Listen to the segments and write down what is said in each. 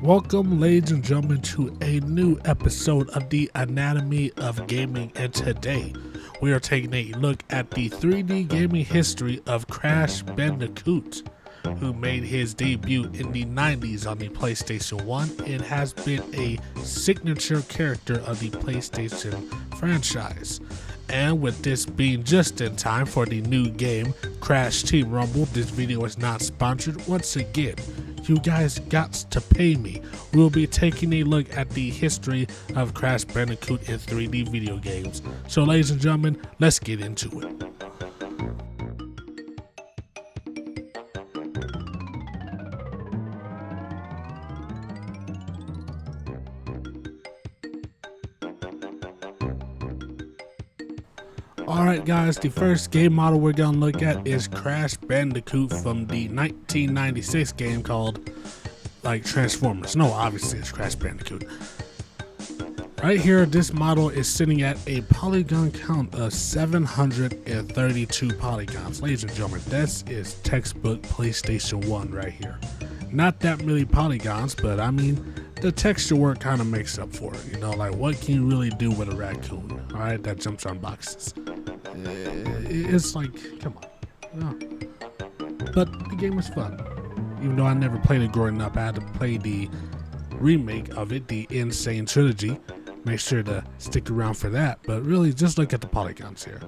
Welcome, ladies and gentlemen, to a new episode of the Anatomy of Gaming, and today we are taking a look at the 3D gaming history of Crash Bandicoot, who made his debut in the 90s on the PlayStation 1 and has been a signature character of the PlayStation franchise. And with this being just in time for the new game, Crash Team Rumble, this video is not sponsored. Once again, you guys got to pay me. We'll be taking a look at the history of Crash Bandicoot in 3D video games. So ladies and gentlemen, let's get into it. Alright guys, the first game model we're going to look at is Crash Bandicoot from the 1996 game called, Transformers. No, obviously it's Crash Bandicoot. Right here, this model is sitting at a polygon count of 732 polygons. Ladies and gentlemen, this is textbook PlayStation 1 right here. Not that many polygons, but I mean, the texture work kind of makes up for it. You know, like what can you really do with a raccoon, alright, that jumps on boxes? It's like, come on. No. But the game was fun. Even though I never played it growing up, I had to play the remake of it, the Insane Trilogy. Make sure to stick around for that. But really, just look at the polygons here.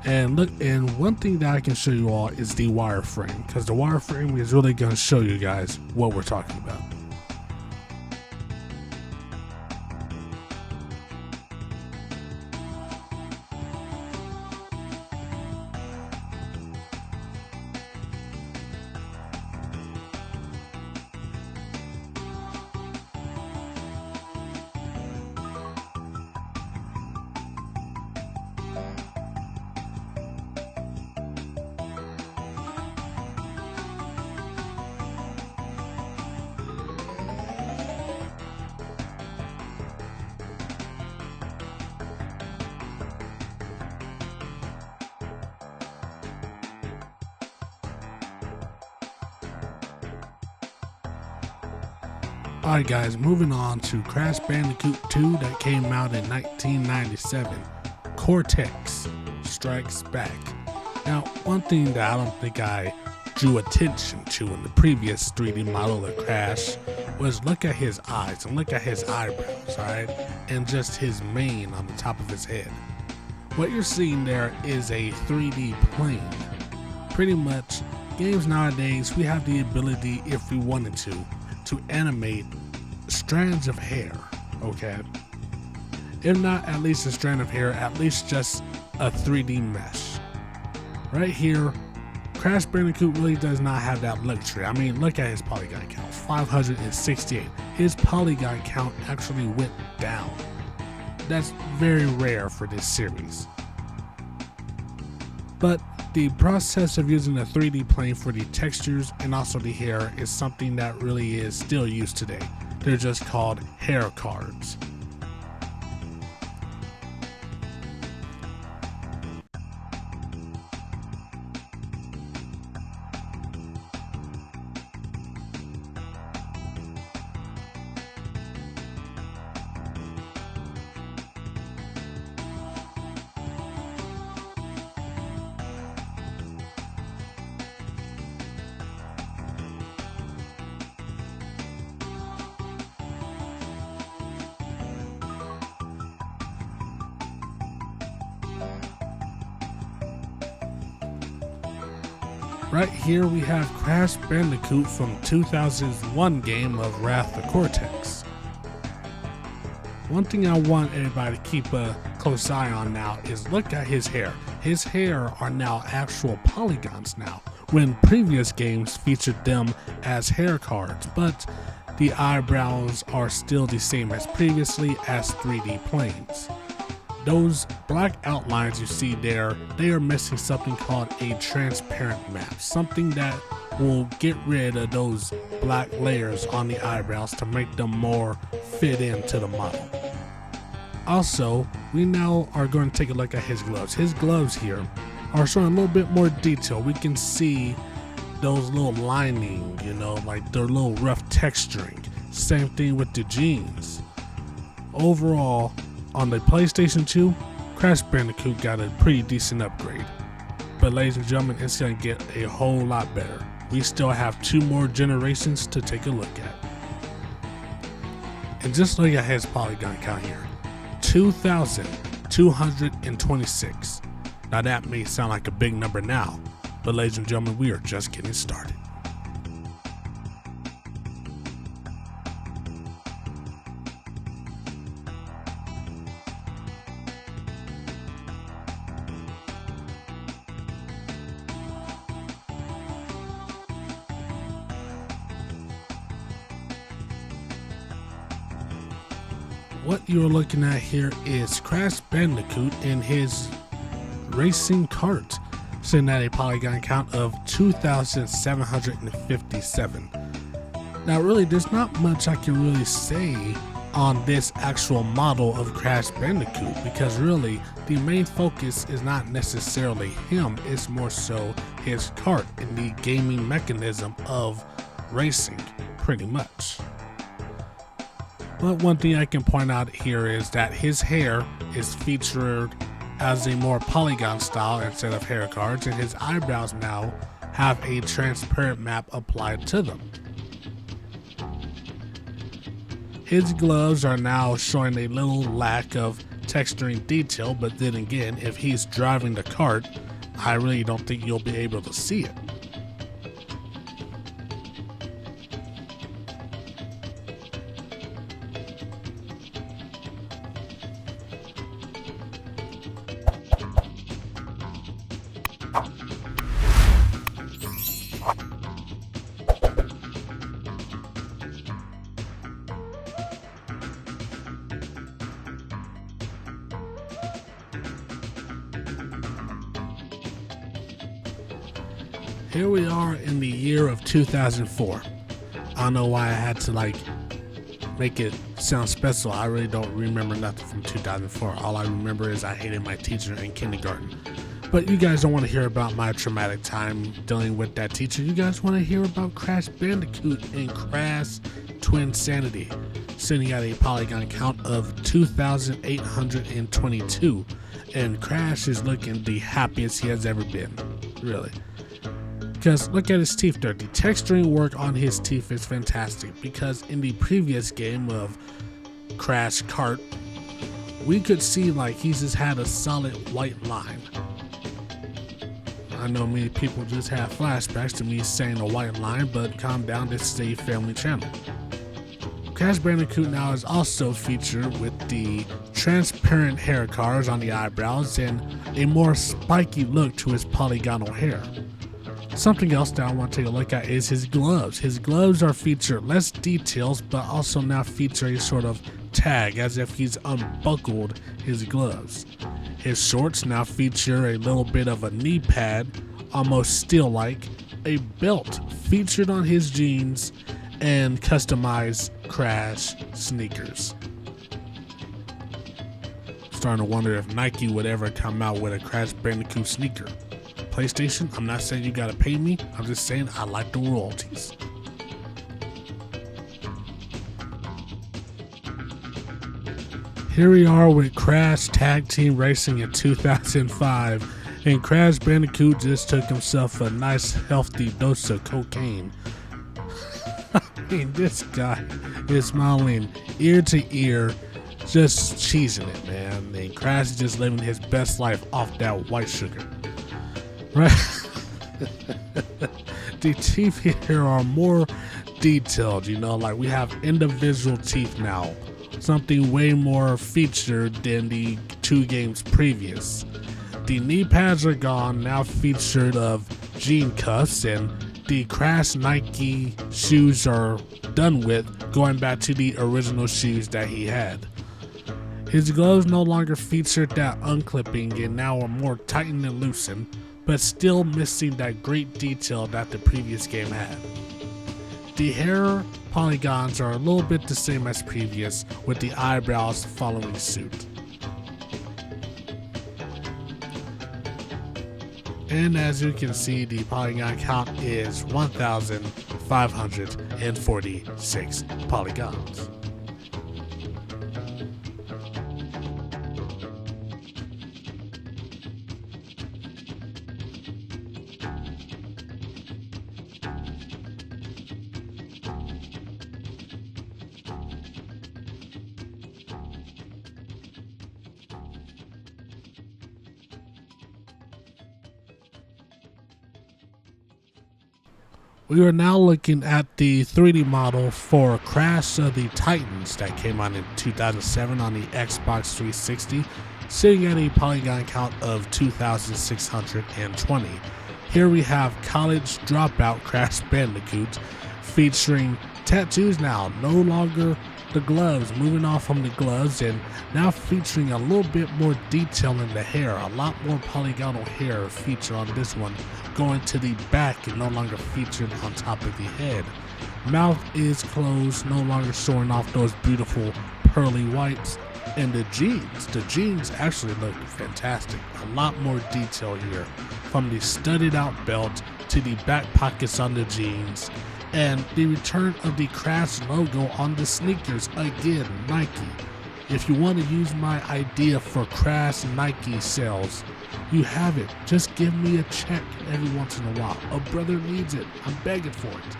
And look, and one thing that I can show you all is the wireframe, because the wireframe is really going to show you guys what we're talking about. Alright guys, moving on to Crash Bandicoot 2 that came out in 1997. Cortex Strikes Back. Now, one thing that I don't think I drew attention to in the previous 3D model of Crash was look at his eyes and look at his eyebrows, alright? And just his mane on the top of his head. What you're seeing there is a 3D plane. Pretty much, games nowadays, we have the ability, if we wanted to animate strands of hair, okay? If not at least a strand of hair, at least just a 3D mesh. Right here, Crash Bandicoot really does not have that luxury. I mean, look at his polygon count, 568. His polygon count actually went down. That's very rare for this series. But the process of using a 3D plane for the textures and also the hair is something that really is still used today. They're just called hair cards. Right here we have Crash Bandicoot from 2001 game of Wrath of Cortex. One thing I want everybody to keep a close eye on now is look at his hair. His hair are now actual polygons now, when previous games featured them as hair cards, but the eyebrows are still the same as previously as 3D planes. Those black outlines you see there, they are missing something called a transparent map, something that will get rid of those black layers on the eyebrows to make them more fit into the model. Also, we now are going to take a look at his gloves. His gloves here are showing a little bit more detail. We can see those little lining, like their little rough texturing. Same thing with the jeans. Overall, on the PlayStation 2, Crash Bandicoot got a pretty decent upgrade. But ladies and gentlemen, it's going to get a whole lot better. We still have 2 more generations to take a look at. And just look at his polygon count here. 2,226. Now that may sound like a big number now, but ladies and gentlemen, we are just getting started. What you're looking at here is Crash Bandicoot in his racing cart, sitting at a polygon count of 2,757. Now really, there's not much I can really say on this actual model of Crash Bandicoot, because really the main focus is not necessarily him, it's more so his cart and the gaming mechanism of racing, pretty much. But one thing I can point out here is that his hair is featured as a more polygon style instead of hair cards, and his eyebrows now have a transparent map applied to them. His gloves are now showing a little lack of texturing detail, but then again, if he's driving the cart, I really don't think you'll be able to see it. Here we are in the year of 2004. I don't know why I had to make it sound special. I really don't remember nothing from 2004. All I remember is I hated my teacher in kindergarten. But you guys don't want to hear about my traumatic time dealing with that teacher. You guys want to hear about Crash Bandicoot and Crash Twinsanity, sitting at a polygon count of 2,822. And Crash is looking the happiest he has ever been, really. Because look at his teeth there. The texturing work on his teeth is fantastic, because in the previous game of Crash Kart, we could see he's just had a solid white line. I know many people just have flashbacks to me saying a white line, but calm down, this is a family channel. Crash Bandicoot now is also featured with the transparent hair cards on the eyebrows and a more spiky look to his polygonal hair. Something else that I want to take a look at is his gloves. His gloves are featured less details, but also now feature a sort of tag as if he's unbuckled his gloves. His shorts now feature a little bit of a knee pad, almost steel-like, a belt featured on his jeans, and customized Crash sneakers. Starting to wonder if Nike would ever come out with a Crash Bandicoot sneaker. PlayStation, I'm not saying you gotta pay me, I'm just saying I like the royalties. Here we are with Crash Tag Team Racing in 2005, and Crash Bandicoot just took himself a nice healthy dose of cocaine. I mean, this guy is smiling ear to ear, just cheesing it, man. And Crash is just living his best life off that white sugar. Right? The teeth here are more detailed, we have individual teeth now. Something way more featured than the 2 games previous. The knee pads are gone, now featured of jean cuffs, and the Crash Nike shoes are done with, going back to the original shoes that he had. His gloves no longer featured that unclipping and now are more tightened and loosened, but still missing that great detail that the previous game had. The hair polygons are a little bit the same as previous, with the eyebrows following suit. And as you can see, the polygon count is 1,546 polygons. We are now looking at the 3D model for Crash of the Titans that came out in 2007 on the Xbox 360, sitting at a polygon count of 2,620. Here we have college dropout Crash Bandicoot, featuring tattoos now, no longer the gloves, moving off from the gloves, and now featuring a little bit more detail in the hair, a lot more polygonal hair feature on this one, going to the back and no longer featured on top of the head. Mouth is closed, no longer showing off those beautiful pearly whites. And the jeans actually look fantastic. A lot more detail here, from the studded out belt to the back pockets on the jeans, and the return of the Crash logo on the sneakers. Again, Nike. If you want to use my idea for Crash Nike sales, you have it. Just give me a check every once in a while. A brother needs it. I'm begging for it.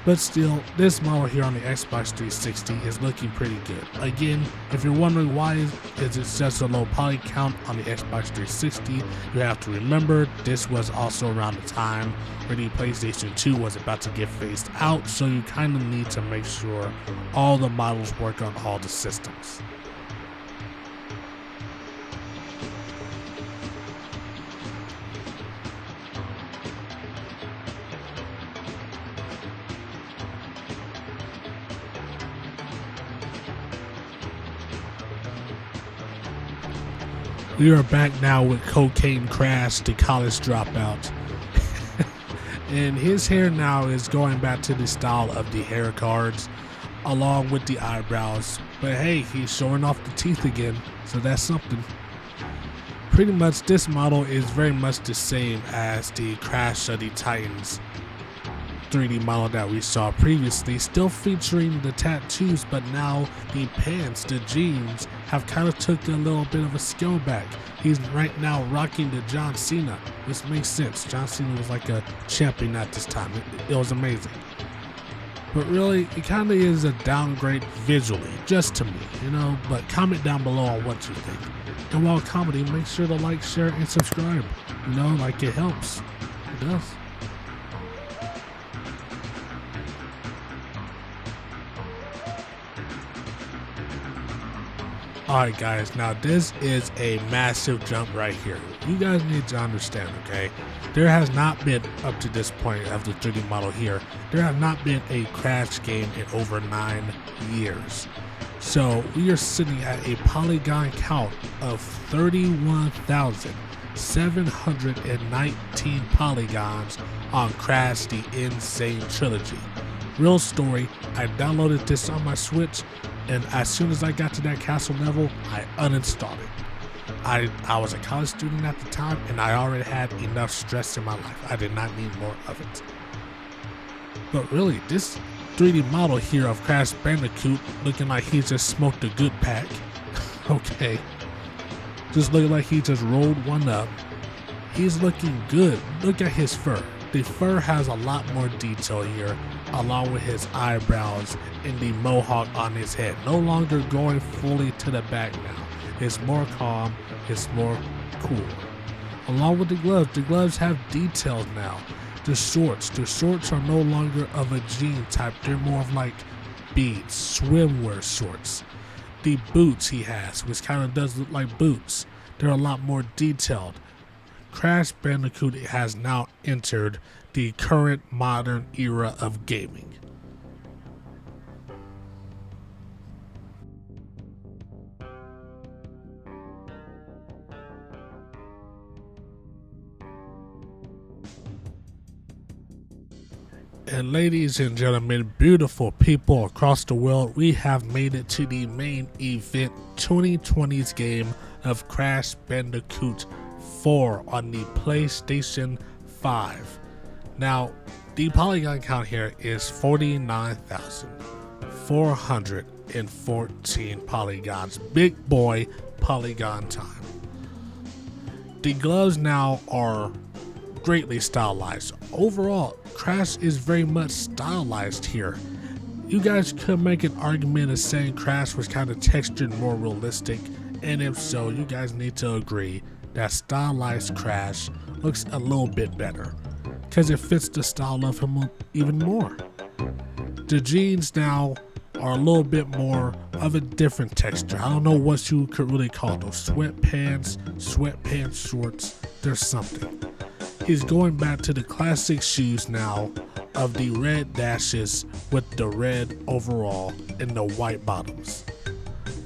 But still, this model here on the Xbox 360 is looking pretty good. Again, if you're wondering why is it such a low poly count on the Xbox 360, you have to remember this was also around the time where the PlayStation 2 was about to get phased out, so you kind of need to make sure all the models work on all the systems. We are back now with Cocaine Crash, the college dropout. And his hair now is going back to the style of the hair cards, along with the eyebrows. But hey, he's showing off the teeth again, so that's something. Pretty much this model is very much the same as the Crash of the Titans 3D model that we saw previously, still featuring the tattoos, but now the pants, the jeans, have kind of took a little bit of a scale back. He's right now rocking the John Cena, which makes sense. John Cena was like a champion at this time. It was amazing. But really, it kind of is a downgrade visually, just to me, you know, but comment down below on what you think. And while commenting, make sure to like, share, and subscribe. You know, like it helps. It does. Alright guys, now this is a massive jump right here. You guys need to understand, okay? There has not been, up to this point of the 3D model here, there has not been a Crash game in over 9 years. So we are sitting at a polygon count of 31,719 polygons on Crash the Insane Trilogy. Real story, I downloaded this on my Switch, and as soon as I got to that castle level, I uninstalled it. I was a college student at the time, and I already had enough stress in my life. I did not need more of it. But really, this 3D model here of Crash Bandicoot looking like he just smoked a good pack. Okay. Just looking like he just rolled one up. He's looking good. Look at his fur. The fur has a lot more detail here, along with his eyebrows and the mohawk on his head. No longer going fully to the back now. It's more calm, it's more cool. Along with the gloves have details now. The shorts are no longer of a jean type. They're more of like beads, swimwear shorts. The boots he has, which kind of does look like boots, they're a lot more detailed. Crash Bandicoot has now entered the current modern era of gaming. And ladies and gentlemen, beautiful people across the world, we have made it to the main event, 2020's game of Crash Bandicoot 4 on the PlayStation 5. Now, the polygon count here is 49,414 polygons. Big boy polygon time. The gloves now are greatly stylized. Overall, Crash is very much stylized here. You guys could make an argument of saying Crash was kind of textured, more realistic, and if so, you guys need to agree that stylized Crash looks a little bit better, because it fits the style of him even more. The jeans now are a little bit more of a different texture. I don't know what you could really call those. Sweatpants shorts, there's something. He's going back to the classic shoes now of the red dashes with the red overall and the white bottoms.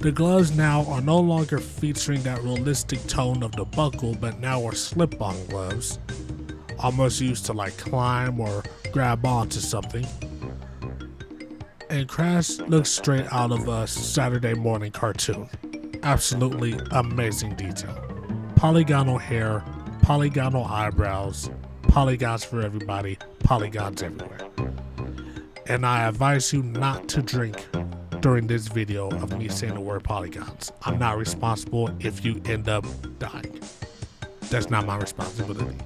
The gloves now are no longer featuring that realistic tone of the buckle, but now are slip-on gloves, almost used to like climb or grab onto something. And Crash looks straight out of a Saturday morning cartoon. Absolutely amazing detail. Polygonal hair, polygonal eyebrows, polygons for everybody, polygons everywhere. And I advise you not to drink during this video of me saying the word polygons. I'm not responsible if you end up dying. That's not my responsibility.